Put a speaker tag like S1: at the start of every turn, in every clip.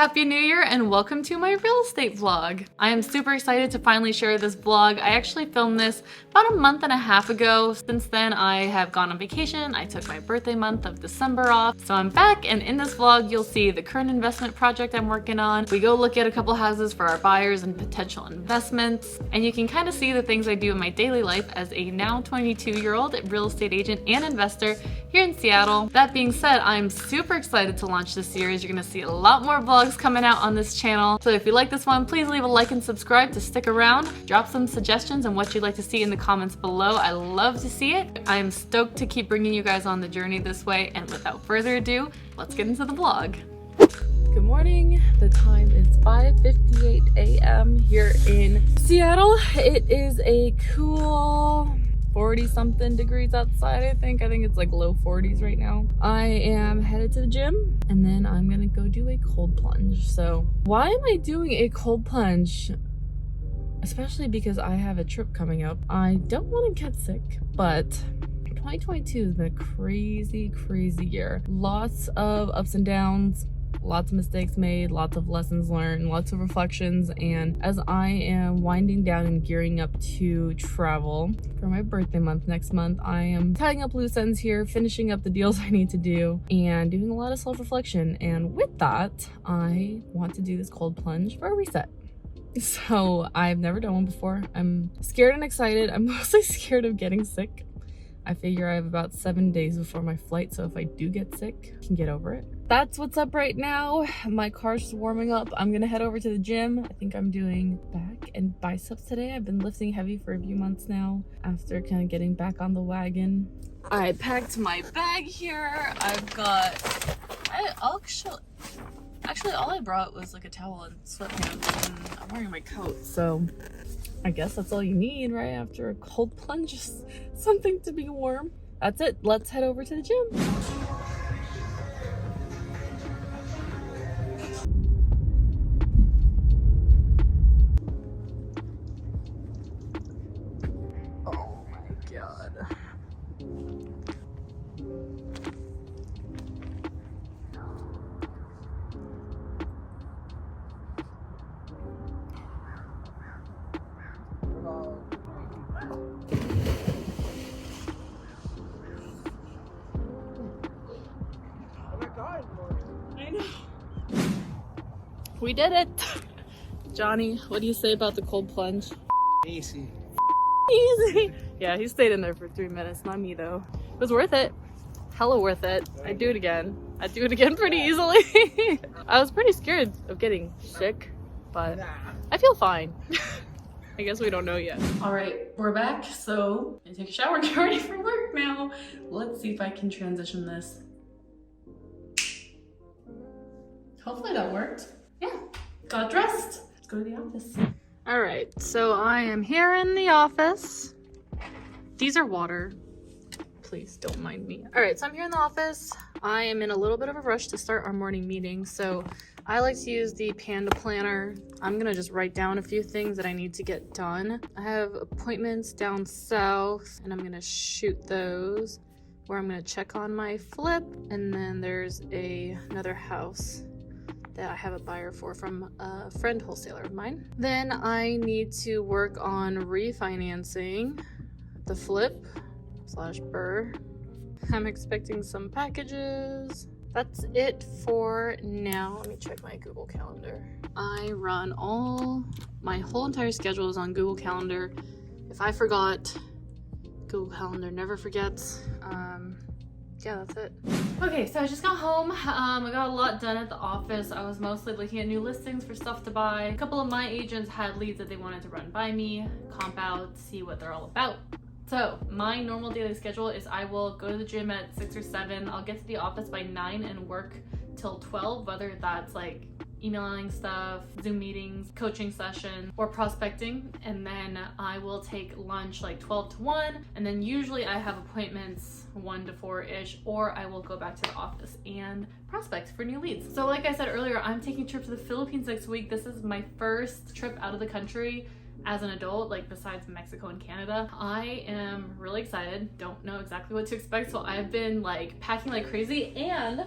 S1: Happy New Year and welcome to my real estate vlog. I am super excited to finally share this vlog. I actually filmed this about a month and a half ago. Since then, I have gone on vacation. I took my birthday month of December off. So I'm back, and in this vlog, you'll see the current investment project I'm working on. We go look at a couple houses for our buyers and potential investments. And you can kind of see the things I do in my daily life as a now 22-year-old real estate agent and investor here in Seattle. That being said, I'm super excited to launch this series. You're gonna see a lot more vlogs coming out on this channel. So if you like this one, please leave a like and subscribe to stick around. Drop some suggestions on what you'd like to see in the comments below. I love to see it. I am stoked to keep bringing you guys on the journey this way. And without further ado, let's get into the vlog. Good morning. The time is 5:58 a.m. here in Seattle. It is a cool 40 something degrees outside. I think it's like low 40s right now. I am headed to the gym and then I'm gonna go do a cold plunge. So why am I doing a cold plunge? Especially because I have a trip coming up. I don't want to get sick, but 2022 has been a crazy year. Lots of ups and downs, lots of mistakes made, lots of lessons learned, lots of reflections. And as I am winding down and gearing up to travel for my birthday month next month, I am tying up loose ends here, finishing up the deals I need to do, and doing a lot of self-reflection. And with that, I want to do this cold plunge for a reset. So I've never done one before. I'm scared and excited. I'm mostly scared of getting sick. I figure I have about 7 days before my flight, so if I do get sick, I can get over it. That's what's up right now. My car's just warming up. I'm gonna head over to the gym. I think I'm doing back and biceps today. I've been lifting heavy for a few months now after kind of getting back on the wagon. I packed my bag here. I've got, actually all I brought was like a towel and sweatpants, and I'm wearing my coat, so I guess that's all you need, right? After a cold plunge, just something to be warm. That's it. Let's head over to the gym. Oh my God. I know. We did it. Johnny, what do you say about the cold plunge?
S2: Easy.
S1: Easy. Yeah, he stayed in there for 3 minutes, not me though. It was worth it. Hella worth it. I'd do it again. I'd do it again pretty easily. I was pretty scared of getting sick, but I feel fine. I guess we don't know yet. All right, we're back. So I take a shower and get ready for work now. Let's see if I can transition this. Hopefully that worked. Yeah, got dressed. Let's go to the office. All right, so I am here in the office. These are water. Please don't mind me. All right, so I'm here in the office. I am in a little bit of a rush to start our morning meeting. So I like to use the Panda planner. I'm gonna just write down a few things that I need to get done. I have appointments down south and I'm gonna shoot those, where I'm gonna check on my flip. And then there's another house that I have a buyer for from a friend wholesaler of mine. Then I need to work on refinancing the flip / burr. I'm expecting some packages. That's it for now. Let me check my Google Calendar. I run my whole entire schedule is on Google Calendar. If I forgot, Google Calendar never forgets. Yeah, that's it. Okay, so I just got home. I got a lot done at the office. I was mostly looking at new listings for stuff to buy. A couple of my agents had leads that they wanted to run by me, comp out, see what they're all about. So my normal daily schedule is I will go to the gym at 6 or 7. I'll get to the office by 9 and work till 12, whether that's like emailing stuff, Zoom meetings, coaching session, or prospecting. And then I will take lunch like 12 to 1. And then usually I have appointments 1 to 4-ish, or I will go back to the office and prospect for new leads. So like I said earlier, I'm taking a trip to the Philippines next week. This is my first trip out of the country as an adult, like besides Mexico and Canada. I am really excited. Don't know exactly what to expect. So I've been like packing like crazy, and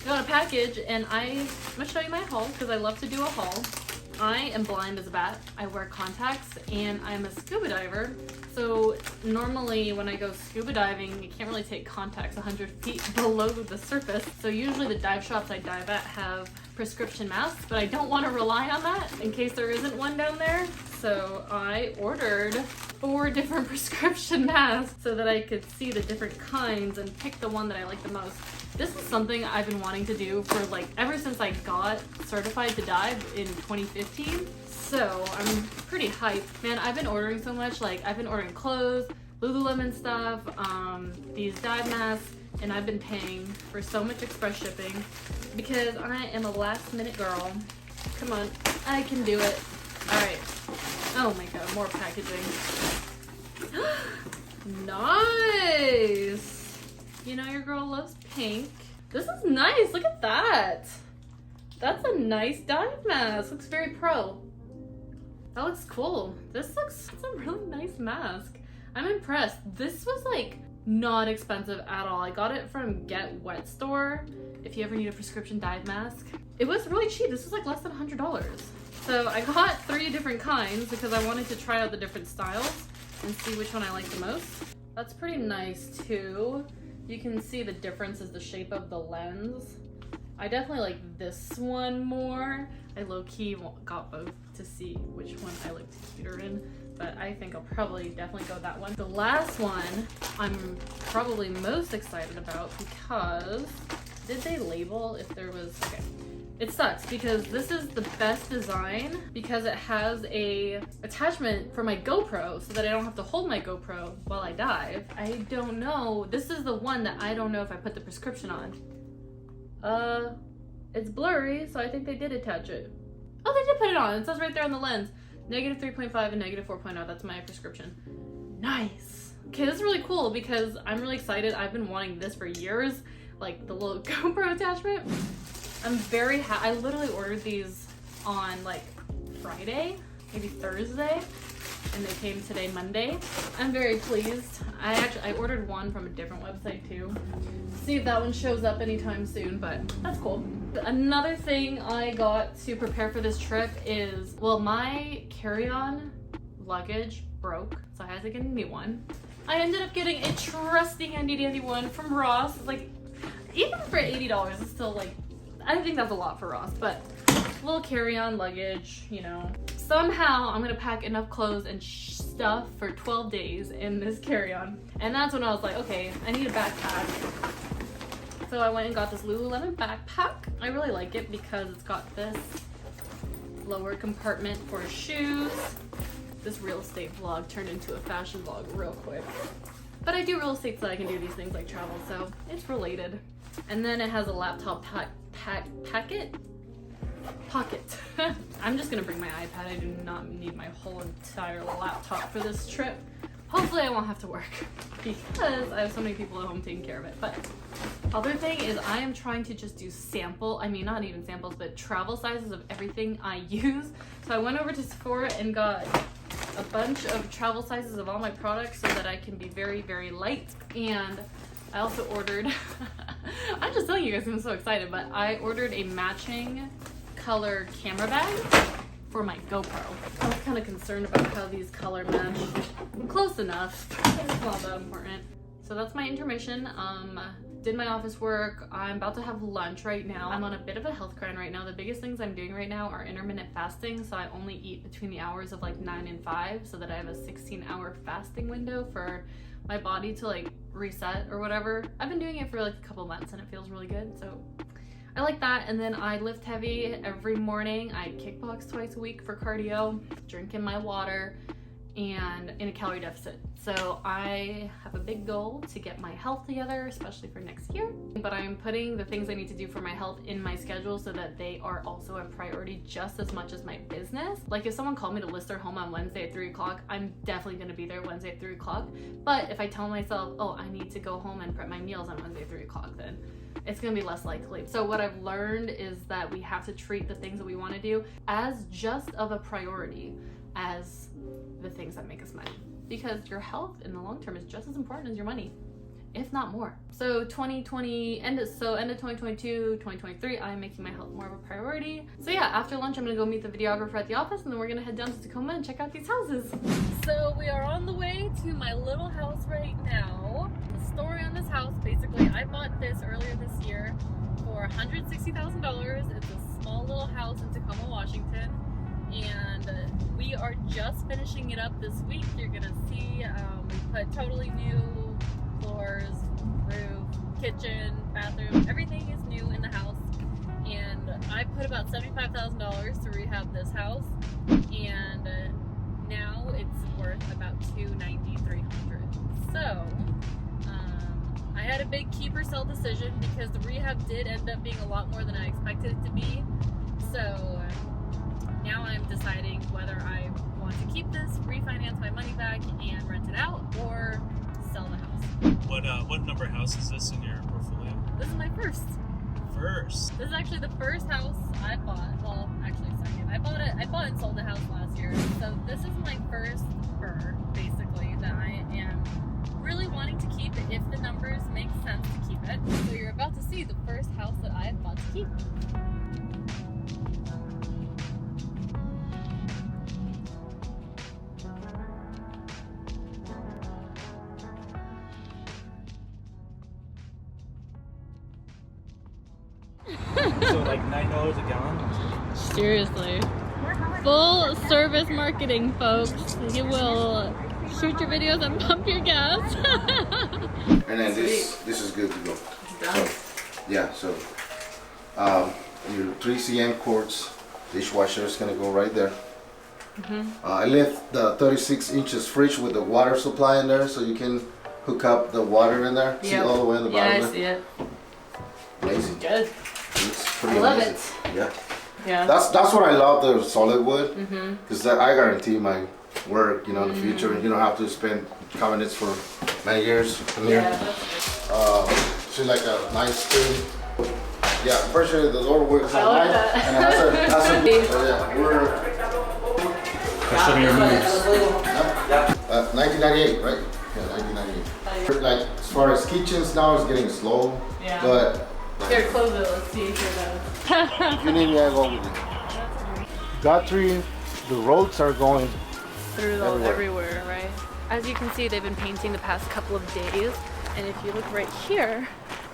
S1: got a package, and I'm gonna show you my haul because I love to do a haul. I am blind as a bat. I wear contacts, and I'm a scuba diver. So normally when I go scuba diving, you can't really take contacts 100 feet below the surface. So usually the dive shops I dive at have prescription masks, but I don't want to rely on that in case there isn't one down there. So I ordered 4 different prescription masks so that I could see the different kinds and pick the one that I like the most. This is something I've been wanting to do for like ever since I got certified to dive in 2015. So I'm pretty hyped. Man, I've been ordering so much. Like I've been ordering clothes, Lululemon stuff, these dive masks, and I've been paying for so much express shipping because I am a last minute girl. Come on, I can do it. All right. Oh my god, more packaging. Nice. You know your girl loves pink. This is nice. Look at that. That's a nice dive mask. Looks very pro. That looks cool. It's a really nice mask. I'm impressed. This was like not expensive at all. I got it from Get Wet store. If you ever need a prescription dive mask, it was really cheap. This was like less than $100. So I got 3 different kinds because I wanted to try out the different styles and see which one I like the most. That's pretty nice too. You can see the difference is the shape of the lens. I definitely like this one more. I low-key got both to see which one I liked cuter in, but I think I'll probably definitely go with that one. The last one I'm probably most excited about because, did they label if there was, okay. It sucks because this is the best design because it has a attachment for my GoPro so that I don't have to hold my GoPro while I dive. I don't know. This is the one that I don't know if I put the prescription on. It's blurry, so I think they did attach it. Oh, they did put it on. It says right there on the lens. -3.5 and -4.0. That's my prescription. Nice. Okay, this is really cool because I'm really excited. I've been wanting this for years, like the little GoPro attachment. I'm very I literally ordered these on like Friday, maybe Thursday, and they came today, Monday. I'm very pleased. I ordered one from a different website too. See if that one shows up anytime soon, but that's cool. Another thing I got to prepare for this trip is, well, my carry-on luggage broke, so I had to get a new one. I ended up getting a trusty handy dandy one from Ross. It's like, even for $80, it's still like, I think that's a lot for Ross, but little carry-on luggage, you know. Somehow I'm gonna pack enough clothes and stuff for 12 days in this carry-on. And that's when I was like, okay, I need a backpack. So I went and got this Lululemon backpack. I really like it because it's got this lower compartment for shoes. This real estate vlog turned into a fashion vlog real quick. But I do real estate so I can do these things like travel, so it's related. And then it has a laptop pocket. I'm just gonna bring my iPad. I do not need my whole entire laptop for this trip. Hopefully I won't have to work because I have so many people at home taking care of it. But other thing is I am trying to just do not even samples, but travel sizes of everything I use. So I went over to Sephora and got a bunch of travel sizes of all my products so that I can be very, very light. And I also ordered, I'm just telling you guys, I'm so excited, but I ordered a matching color camera bag for my GoPro. I was kind of concerned about how these color match. Close enough, it's not that important. So that's my intermission. Did my office work. I'm about to have lunch right now. I'm on a bit of a health grind right now. The biggest things I'm doing right now are intermittent fasting. So I only eat between the hours of like 9 and 5 so that I have a 16-hour fasting window for my body to like reset or whatever. I've been doing it for like a couple months and it feels really good. So I like that. And then I lift heavy every morning. I kickbox twice a week for cardio, drinking my water, and in a calorie deficit. So I have a big goal to get my health together, especially for next year. But I'm putting the things I need to do for my health in my schedule so that they are also a priority just as much as my business. Like if someone called me to list their home on Wednesday at 3 o'clock, I'm definitely gonna be there Wednesday at 3 o'clock. But if I tell myself, oh, I need to go home and prep my meals on Wednesday at 3 o'clock, then it's gonna be less likely. So what I've learned is that we have to treat the things that we wanna do as just of a priority as the things that make us money. Because your health in the long term is just as important as your money. if not more. So 2020, end of 2022, 2023, I'm making my health more of a priority. So yeah, after lunch, I'm gonna go meet the videographer at the office, and then we're gonna head down to Tacoma and check out these houses. So we are on the way to my little house right now. The story on this house, basically, I bought this earlier this year for $160,000. It's a small little house in Tacoma, Washington. And we are just finishing it up this week. You're gonna see we put totally new floors, roof, kitchen, bathroom, everything is new in the house. And I put about $75,000 to rehab this house, and now it's worth about $290,300. So I had a big keep or sell decision because the rehab did end up being a lot more than I expected it to be. So now I'm deciding whether I want to keep this, refinance my money back, and rent it out, or sell the house.
S2: What number house is this in your portfolio?
S1: This is my first.
S2: First?
S1: This is actually the first house I bought. Well, actually second. I bought and sold a house last year. So this is my first fur, basically, that I am really wanting to keep if the numbers make sense to keep it. So you're about to see the first house that I have bought to keep.
S2: So like $9 a gallon?
S1: Seriously. Full service marketing, folks. You will shoot your videos and pump your gas.
S3: And then this is good to go. So, yeah, so your 3 cm quartz dishwasher is gonna go right there. I left the 36 inches fridge with the water supply in there, so you can hook up the water in there. See all the way in the bottom.
S1: Yeah, I see it.
S3: Amazing.
S1: Good.
S3: It's pretty
S1: I love
S3: amazing.
S1: it.
S3: Yeah.
S1: Yeah.
S3: That's what I love, the solid wood, because I guarantee my work, you know, in the future. You don't have to spend cabinets for many years in here.
S1: Yeah, that's good.
S3: She's like a nice thing. Yeah, first the door works
S1: I
S3: at
S1: like
S3: night,
S1: that.
S3: and it has a so yeah, we're
S2: That's some of your moves.
S3: 1998, right? Yeah, 1998. Like as far as kitchens now, it's getting slow.
S1: Yeah.
S3: But
S1: Here, close it. Let's see if it does.
S3: if you need me, I go with you. Guthrie, the roads are going
S1: Through everywhere, right? As you can see, they've been painting the past couple of days, and if you look right here,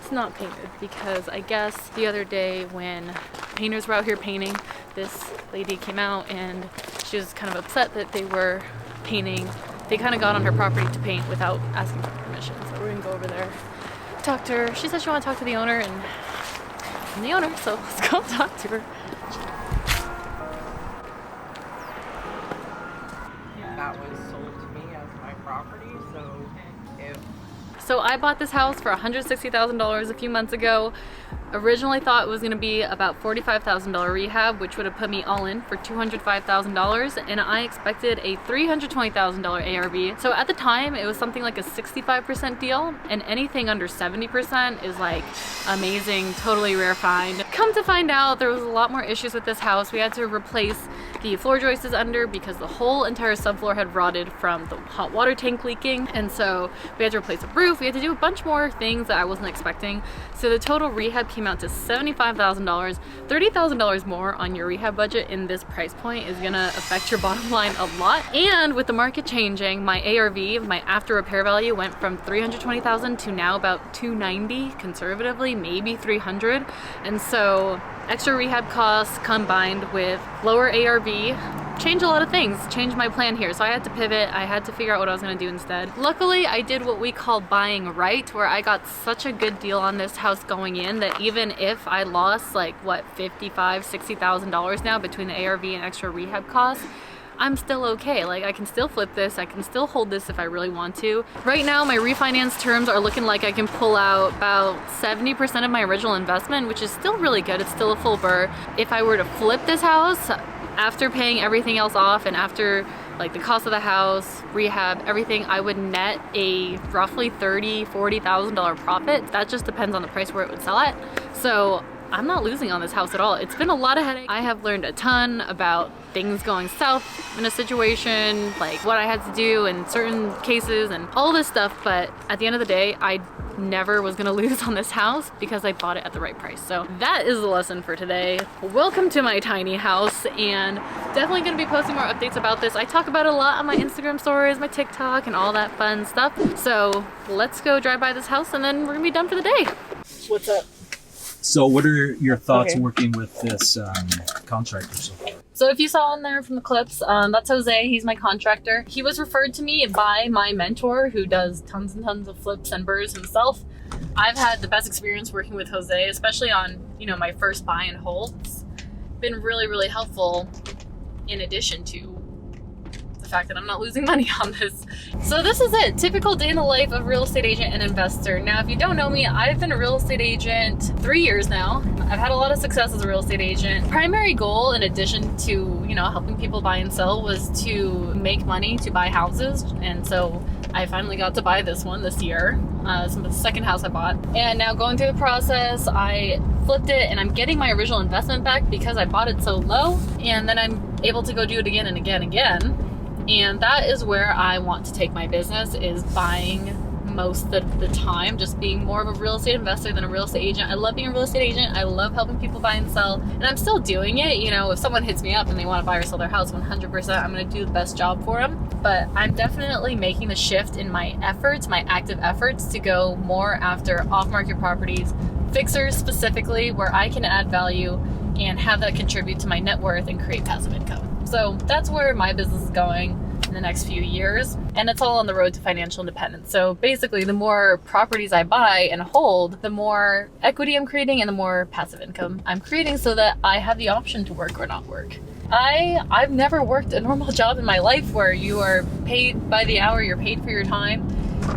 S1: it's not painted because I guess the other day when painters were out here painting, this lady came out and she was kind of upset that they were painting. They kind of got on her property to paint without asking for permission. So we're gonna go over there, talk to her. She said she wanted to talk to the owner, and I'm the owner, so let's go talk to her.
S4: That was sold to me as my property,
S1: So I bought this house for $160,000 a few months ago. Originally thought it was gonna be about $45,000 rehab, which would have put me all in for $205,000, and I expected a $320,000 ARV. So at the time, it was something like a 65% deal, and anything under 70% is like amazing, totally rare find. Come to find out, there was a lot more issues with this house. We had to replace the floor joists under because the whole entire subfloor had rotted from the hot water tank leaking, and so we had to replace the roof. We had to do a bunch more things that I wasn't expecting. So the total rehab came out to $75,000. $30,000 more on your rehab budget in this price point is gonna affect your bottom line a lot. And with the market changing, my ARV, my after repair value, went from $320,000 to now about $290,000, conservatively, maybe $300,000. And so extra rehab costs combined with lower ARV change a lot of things, change my plan here. So I had to pivot, I had to figure out what I was gonna do instead. Luckily, I did what we call buying right, where I got such a good deal on this house going in that even if I lost like, what, $55,000, $60,000 now between the ARV and extra rehab costs, I'm still okay. Like, I can still flip this, I can still hold this if I really want to. Right now, my refinance terms are looking like I can pull out about 70% of my original investment, which is still really good. It's still a full burr. If I were to flip this house, after paying everything else off and after like the cost of the house, rehab, everything, I would net a roughly $30,000, $40,000 profit. That just depends on the price where it would sell at. So I'm not losing on this house at all. It's been a lot of headache. I have learned a ton about things going south in a situation, like what I had to do in certain cases and all this stuff. But at the end of the day, I never was gonna lose on this house because I bought it at the right price. So that is the lesson for today. Welcome to my tiny house, and definitely gonna be posting more updates about this. I talk about it a lot on my Instagram stories, my TikTok, and all that fun stuff. So let's go drive by this house and then we're gonna be done for the day. What's up?
S2: So what are your thoughts
S1: Okay.
S2: working with this contractor so far?
S1: So if you saw in there from the clips, that's Jose. He's my contractor. He was referred to me by my mentor who does tons and tons of flips and burrs himself. I've had the best experience working with Jose, especially on, you know, my first buy and hold. It's been really, really helpful in addition to the fact that I'm not losing money on this. So this is it. Typical day in the life of real estate agent and investor. Now, if you don't know me, I've been a real estate agent 3 years now. I've had a lot of success as a real estate agent. Primary goal, in addition to, you know, helping people buy and sell, was to make money to buy houses. And so I finally got to buy this one this year. It's the second house I bought. And now going through the process, I flipped it and I'm getting my original investment back because I bought it so low. And then I'm able to go do it again and again and again. And that is where I want to take my business, is buying most of the time, just being more of a real estate investor than a real estate agent. I love being a real estate agent. I love helping people buy and sell, and I'm still doing it. You know, if someone hits me up and they want to buy or sell their house, 100% I'm going to do the best job for them. But I'm definitely making the shift in my efforts, my active efforts, to go more after off-market properties, fixers specifically, where I can add value and have that contribute to my net worth and create passive income. So that's where my business is going in the next few years, and it's all on the road to financial independence. So basically, the more properties I buy and hold, the more equity I'm creating and the more passive income I'm creating, so that I have the option to work or not work. I've never worked a normal job in my life where you are paid by the hour, you're paid for your time,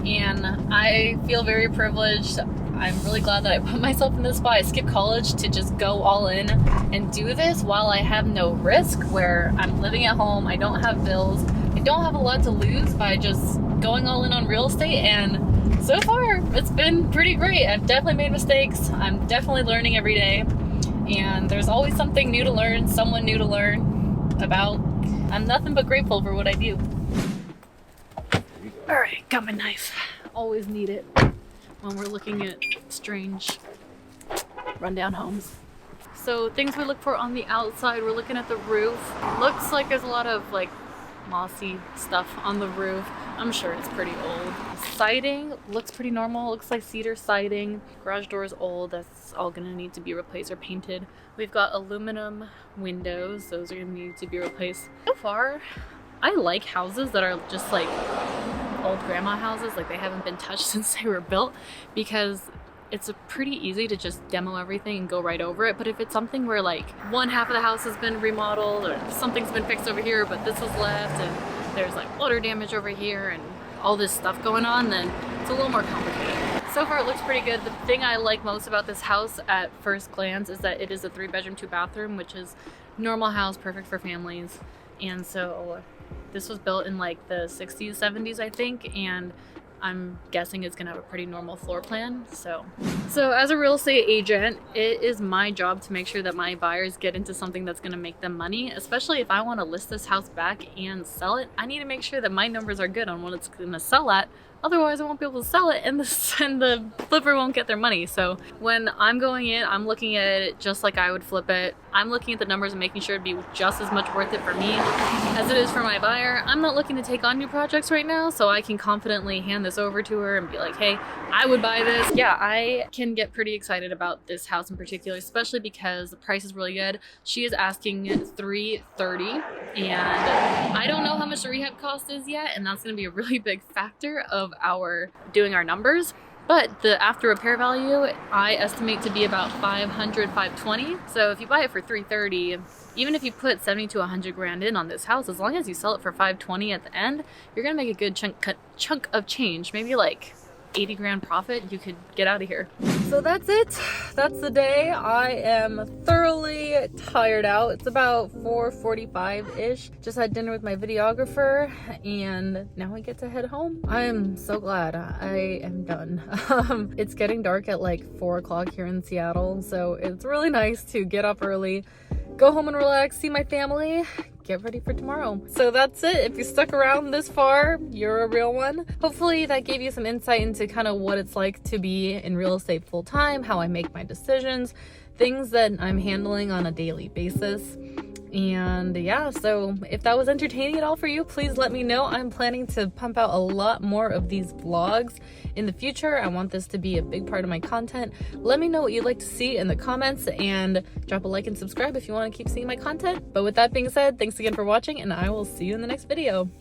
S1: and I feel very privileged. I'm really glad that I put myself in this spot. I skipped college to just go all in and do this while I have no risk, where I'm living at home, I don't have bills, I don't have a lot to lose by just going all in on real estate. And so far, it's been pretty great. I've definitely made mistakes. I'm definitely learning every day. And there's always something new to learn, someone new to learn about. I'm nothing but grateful for what I do. All right, got my knife. Always need it when we're looking at strange rundown homes. So things we look for on the outside, we're looking at the roof. Looks like there's a lot of like mossy stuff on the roof. I'm sure it's pretty old. Siding looks pretty normal. Looks like cedar siding. Garage door is old. That's all gonna need to be replaced or painted. We've got aluminum windows. Those are gonna need to be replaced. So far, I like houses that are just like old grandma houses, like they haven't been touched since they were built, because it's pretty easy to just demo everything and go right over it. But if it's something where like one half of the house has been remodeled or something's been fixed over here but this is left and there's like water damage over here and all this stuff going on, then it's a little more complicated. So far it looks pretty good. The thing I like most about this house at first glance is that it is a 3-bedroom, 2-bathroom, which is normal house, perfect for families. And so this was built in like the 60s, 70s, I think, and I'm guessing it's gonna have a pretty normal floor plan. So as a real estate agent, it is my job to make sure that my buyers get into something that's gonna make them money, especially if I wanna list this house back and sell it. I need to make sure that my numbers are good on what it's gonna sell at. Otherwise, I won't be able to sell it and the flipper won't get their money. So when I'm going in, I'm looking at it just like I would flip it. I'm looking at the numbers and making sure it'd be just as much worth it for me as it is for my buyer. I'm not looking to take on new projects right now, so I can confidently hand this over to her and be like, hey, I would buy this. Yeah, I can get pretty excited about this house in particular, especially because the price is really good. She is asking $330, and I don't know how much the rehab cost is yet, and that's gonna be a really big factor of our doing our numbers. But the after repair value, I estimate to be about $500, $520. So if you buy it for $330, even if you put 70 to 100 grand in on this house, as long as you sell it for $520 at the end, you're gonna make a good chunk of change, maybe like 80 grand profit you could get out of here. So that's it. That's the day. I am thoroughly tired out. It's about 4:45-ish. Just had dinner with my videographer and now I get to head home. I am so glad I am done. It's getting dark at like 4 o'clock here in Seattle, so it's really nice to get up early, go home and relax, see my family, get ready for tomorrow. So that's it. If you stuck around this far, you're a real one. Hopefully that gave you some insight into kind of what it's like to be in real estate full time, how I make my decisions, things that I'm handling on a daily basis. And yeah, so if that was entertaining at all for you, please let me know. I'm planning to pump out a lot more of these vlogs in the future. I want this to be a big part of my content. Let me know what you'd like to see in the comments and drop a like and subscribe if you want to keep seeing my content. But with that being said, thanks again for watching and I will see you in the next video.